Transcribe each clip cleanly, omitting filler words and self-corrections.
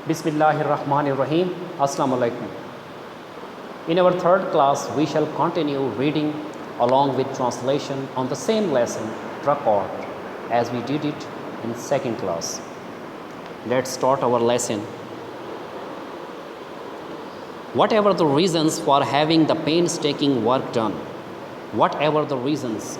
Bismillahirrahmanirrahim. Assalamu alaikum. In our third class, we shall continue reading along with translation on the same lesson, truck art, as we did it in second class. Let's start our lesson. Whatever the reasons for having the painstaking work done, whatever the reasons,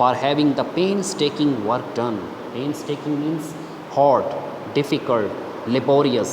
for having the painstaking work done. Painstaking means hard, difficult, laborious.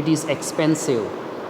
It is expensive.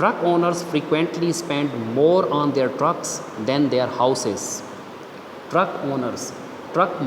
Truck owners frequently spend more on their trucks than their houses. Truck owners, truck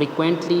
frequently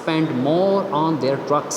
spend more on their trucks,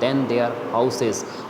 than their houses,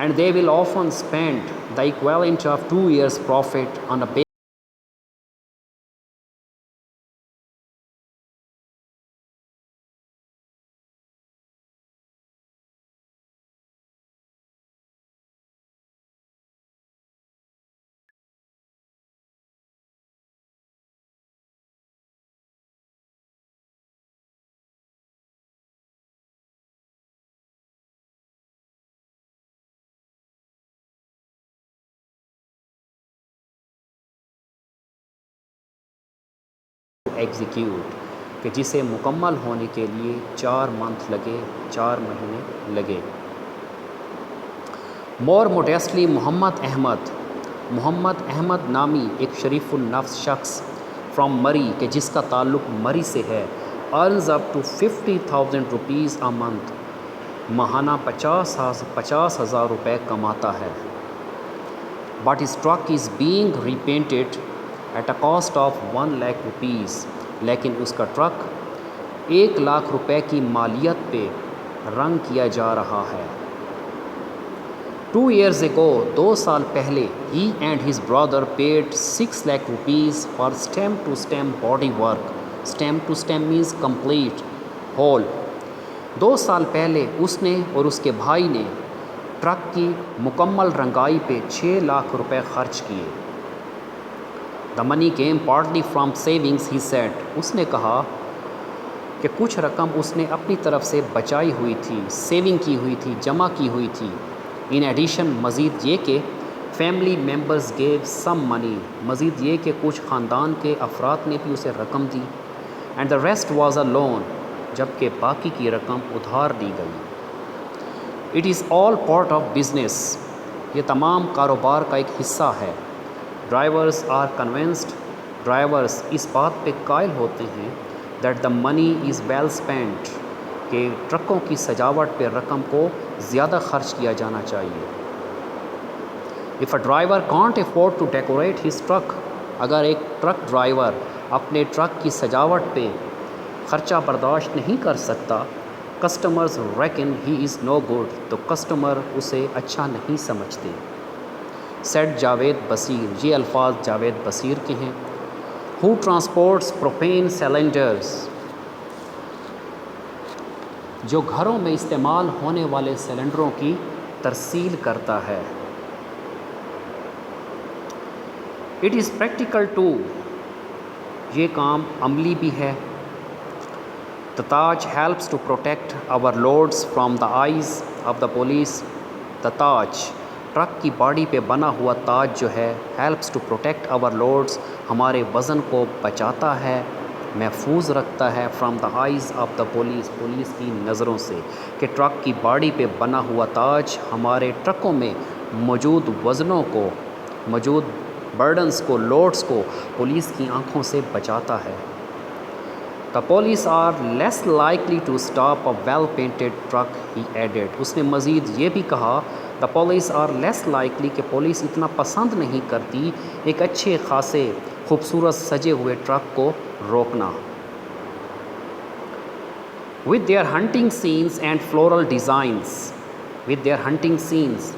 And they will often spend the equivalent of 2 years' profit on a execute کہ جسے مکمل ہونے کے لیے 4 month لگے, 4 مہینے لگے. مور موڈیسٹلی محمد احمد نامی ایک شریف النفس شخص فرام مری کہ جس کا تعلق مری سے ہے, earns up to 50,000 rupees a month, ماہانہ 50,000 روپے کماتا ہے. But his truck is being repainted at a cost of 1 lakh rupees, لیکن اس کا ٹرک 1 لاکھ روپے کی مالیت پہ رنگ کیا جا رہا ہے. 2 years ago, 2 سال پہلے, he and his brother paid 6 lakh rupees for stem to stem body work. Stem to stem means complete, whole. 2 سال پہلے اس نے اور اس کے بھائی نے ٹرک کی مکمل رنگائی پہ 6 لاکھ روپے خرچ کیے. The money came partly from savings, he said. اس نے کہا کہ کچھ رقم اس نے اپنی طرف سے بچائی ہوئی تھی, سیونگ کی ہوئی تھی, جمع کی ہوئی تھی. In addition, مزید یہ کہ family members gave some money, مزید یہ کہ کچھ خاندان کے افراد نے بھی اسے رقم دی. And the rest was a loan, جبکہ باقی کی رقم ادھار دی گئی. It is all part of business, یہ تمام کاروبار کا ایک حصہ ہے. ڈرائیورز آر کنونسڈ, ڈرائیورز اس بات پہ قائل ہوتے ہیں that the money is well spend, کہ ٹرکوں کی سجاوٹ پہ رقم کو زیادہ خرچ کیا جانا چاہیے. If a driver can't afford to decorate his truck, اگر ایک ٹرک ڈرائیور اپنے ٹرک کی سجاوٹ پہ خرچہ برداشت نہیں کر سکتا, کسٹمرز ریکن ہی از نو گڈ, تو کسٹمر اسے اچھا نہیں سمجھتے. سیٹ جاوید بصیر, یہ الفاظ جاوید بصیر کے ہیں. ہو ٹرانسپورٹس پروپین سلنڈرز, جو گھروں میں استعمال ہونے والے سلنڈروں کی ترسیل کرتا ہے. اٹ از پریکٹیکل ٹو, یہ کام عملی بھی ہے. The Taj helps to protect our loads from the eyes of the police. The Taj, truck کی باڈی پہ بنا ہوا تاج جو ہے, helps to protect our loads, ہمارے وزن کو بچاتا ہے, محفوظ رکھتا ہے, from the eyes of the police, police کی نظروں سے. کہ ٹرک کی باڈی پہ بنا ہوا تاج ہمارے ٹرکوں میں موجود وزنوں کو, موجود برڈنس کو, لوڈس کو پولیس کی آنکھوں سے بچاتا ہے. The police are less likely to stop a well-painted truck, he added. اس نے مزید یہ بھی کہا, the police are less likely, کہ پولیس اتنا پسند نہیں کرتی ایک اچھے خاصے خوبصورت سجے ہوئے ٹرک کو روکنا. With their hunting scenes and floral designs, with their hunting scenes,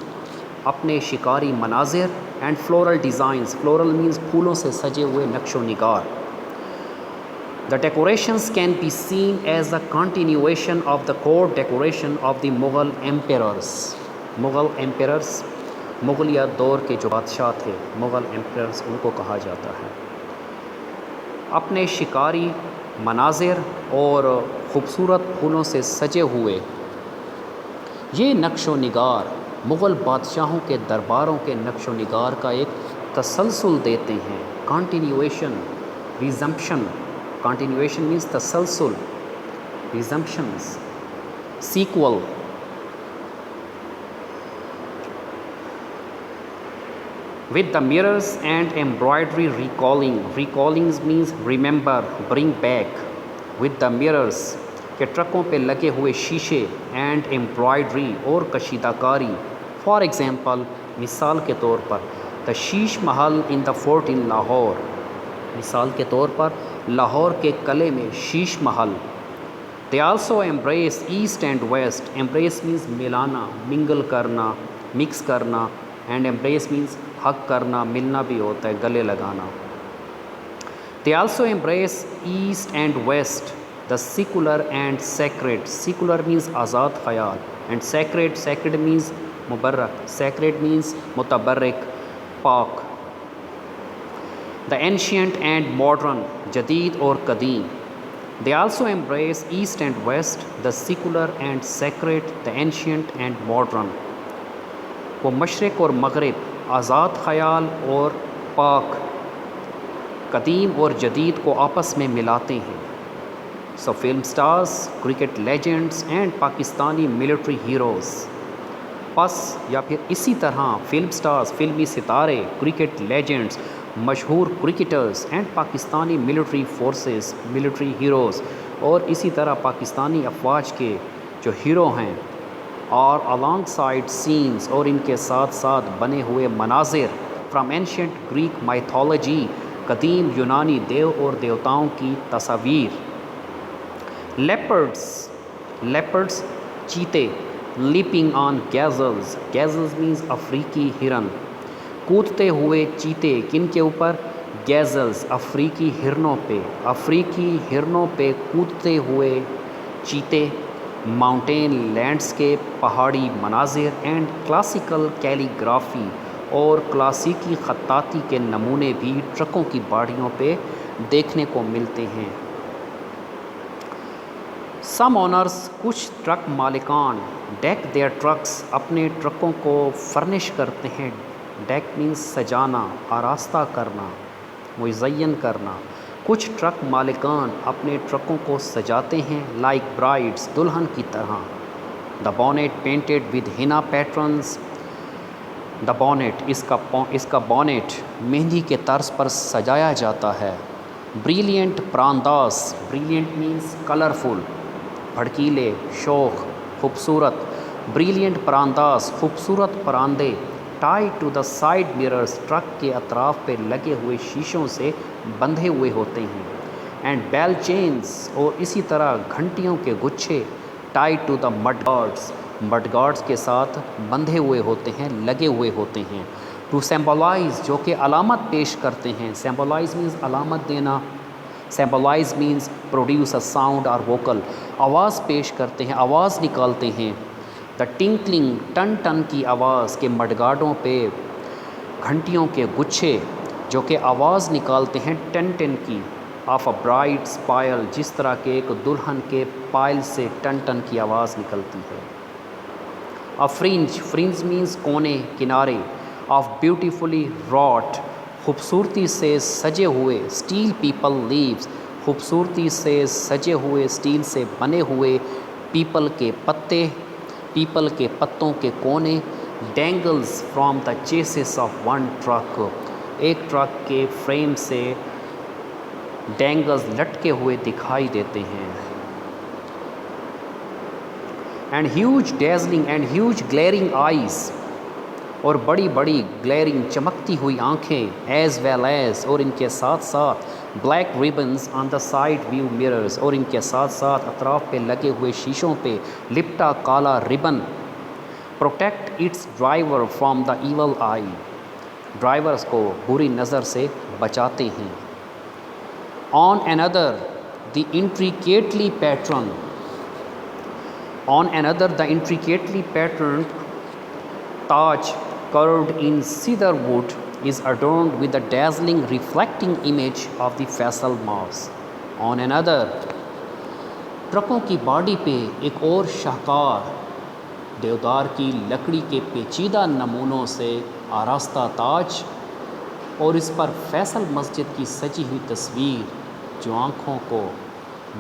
اپنے شکاری مناظر, and floral designs, floral means پھولوں سے سجے ہوئے نقش و نگار. The decorations can be seen as a continuation of the court decoration of the Mughal emperors. Mughal emperors, مغلیہ دور کے جو بادشاہ تھے، مغل ایمپررز ان کو کہا جاتا ہے، اپنے شکاری مناظر اور خوبصورت پھولوں سے سجے ہوئے یہ نقش و نگار مغل بادشاہوں کے درباروں کے نقش و نگار کا ایک تسلسل دیتے ہیں. Continuation, resumption. کنٹینیویشن مینس تسلسل، ریزمپشنز، SQL. With the mirrors and embroidery recalling. Recalling means remember, bring back. With the mirrors کہ ٹرکوں پہ لگے ہوئے شیشے اینڈ ایمبرائڈری اور کشیدہ کاری. فار ایگزامپل، مثال کے طور پر دا شیش محل ان دا فورٹ ان لاہور. مثال کے طور پر لاہور کے قلعے میں شیش Mahal. They also embrace east and west. Embrace means ملانا، منگل کرنا، مکس کرنا. اینڈ embrace means حق کرنا، ملنا بھی ہوتا ہے، گلے لگانا. They also embrace east and west, the secular and sacred. Secular means آزاد خیال and sacred. Sacred means مبرک. Sacred means متبرک، پاک. The ancient and modern, جدید اور قدیم. They also embrace east and west, the secular and sacred, the ancient and modern. وہ مشرق اور مغرب، آزاد خیال اور پاک، قدیم اور جدید کو آپس میں ملاتے ہیں. So film stars, cricket legends and Pakistani military heroes. پس یا پھر اسی طرح فلم سٹارز، فلمی ستارے، کرکٹ لیجنڈز، مشہور cricketers and Pakistani military forces, military heroes, اور اسی طرح پاکستانی افواج کے جو ہیرو ہیں، اور along side scenes، اور ان کے ساتھ ساتھ بنے ہوئے مناظر from ancient Greek mythology، قدیم یونانی دیو اور دیوتاؤں کی تصاویر. leopards چیتے. leaping on gazelles. gazelles means افریقی ہرن. کودتے ہوئے چیتے کن کے اوپر؟ gazelles، افریقی ہرنوں پہ. افریقی ہرنوں پہ کودتے ہوئے چیتے. ماؤنٹین لینڈسکیپ، پہاڑی مناظر اینڈ کلاسیکل کیلیگرافی، اور کلاسیکی خطاطی کے نمونے بھی ٹرکوں کی باڑیوں پہ دیکھنے کو ملتے ہیں. سم اونرز، کچھ ٹرک مالکان، ڈیک دیئر ٹرکس، اپنے ٹرکوں کو فرنش کرتے ہیں. ڈیک مینس سجانا، آراستہ کرنا، مزین کرنا. کچھ ٹرک مالکان اپنے ٹرکوں کو سجاتے ہیں لائک برائڈس، دلہن کی طرح. The bonnet painted with henna patterns. The bonnet, اس کا بونیٹ مہندی کے طرز پر سجایا جاتا ہے. Brilliant parandas. Brilliant means colourful, بھڑکیلے، شوخ، خوبصورت. بریلینٹ پرانداز، خوبصورت پراندے. Tie to the side mirrors, truck کے اطراف پہ لگے ہوئے شیشوں سے بندھے ہوئے ہوتے ہیں. اینڈ بیل چینز، اور اسی طرح گھنٹیوں کے گچھے. Tie to the mudguards, mudguards کے ساتھ بندھے ہوئے ہوتے ہیں، لگے ہوئے ہوتے ہیں. ٹو سیمبلائز، جو کہ علامت پیش کرتے ہیں. سیمبلائز مینز علامت دینا. سیمبلائز مینز پروڈیوس اے ساؤنڈ اور ووکل، آواز پیش کرتے ہیں، آواز نکالتے ہیں. دا ٹنکلنگ، ٹن ٹن کی آواز کے مڈ گارڈوں پہ گھنٹیوں کے گچھے جو کہ آواز نکالتے ہیں ٹن ٹن کی. آف اے برائڈس پائل، جس طرح کے ایک دلہن کے پائل سے ٹن ٹن کی آواز نکلتی ہے. فرنج، فرنج مینز کونے، کنارے. آف بیوٹیفلی راٹ، خوبصورتی سے سجے ہوئے. اسٹیل پیپل لیوز، خوبصورتی سے سجے ہوئے اسٹیل سے بنے ہوئے پیپل کے پتے، پیپل کے پتوں کے کونے. Dangles from the chassis of one truck, ایک ٹرک کے فریم سے ڈینگلز لٹکے ہوئے دکھائی دیتے ہیں. And huge dazzling and huge glaring eyes, اور بڑی بڑی گلیئرنگ چمکتی ہوئی آنکھیں. ایز ویل ایز، اور ان کے ساتھ ساتھ black ribbons on the side view mirrors, اور ان کے ساتھ ساتھ اطراف پہ لگے ہوئے شیشوں پہ لپٹا کالا ribbon. Protect its driver from the evil eye, drivers کو بری نظر سے بچاتے ہیں. آن اندر the intricately patterned on another the intricately patterned Taj, carved in cedar wood, is adorned with the dazzling reflecting image of the Faisal Mosque. On another, ٹرکوں کی body پہ ایک اور شاہکار دیودار کی لکڑی کے پیچیدہ نمونوں سے آراستہ تاج اور اس پر فیصل مسجد کی سجی ہوئی تصویر جو آنکھوں کو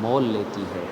مول لیتی ہے.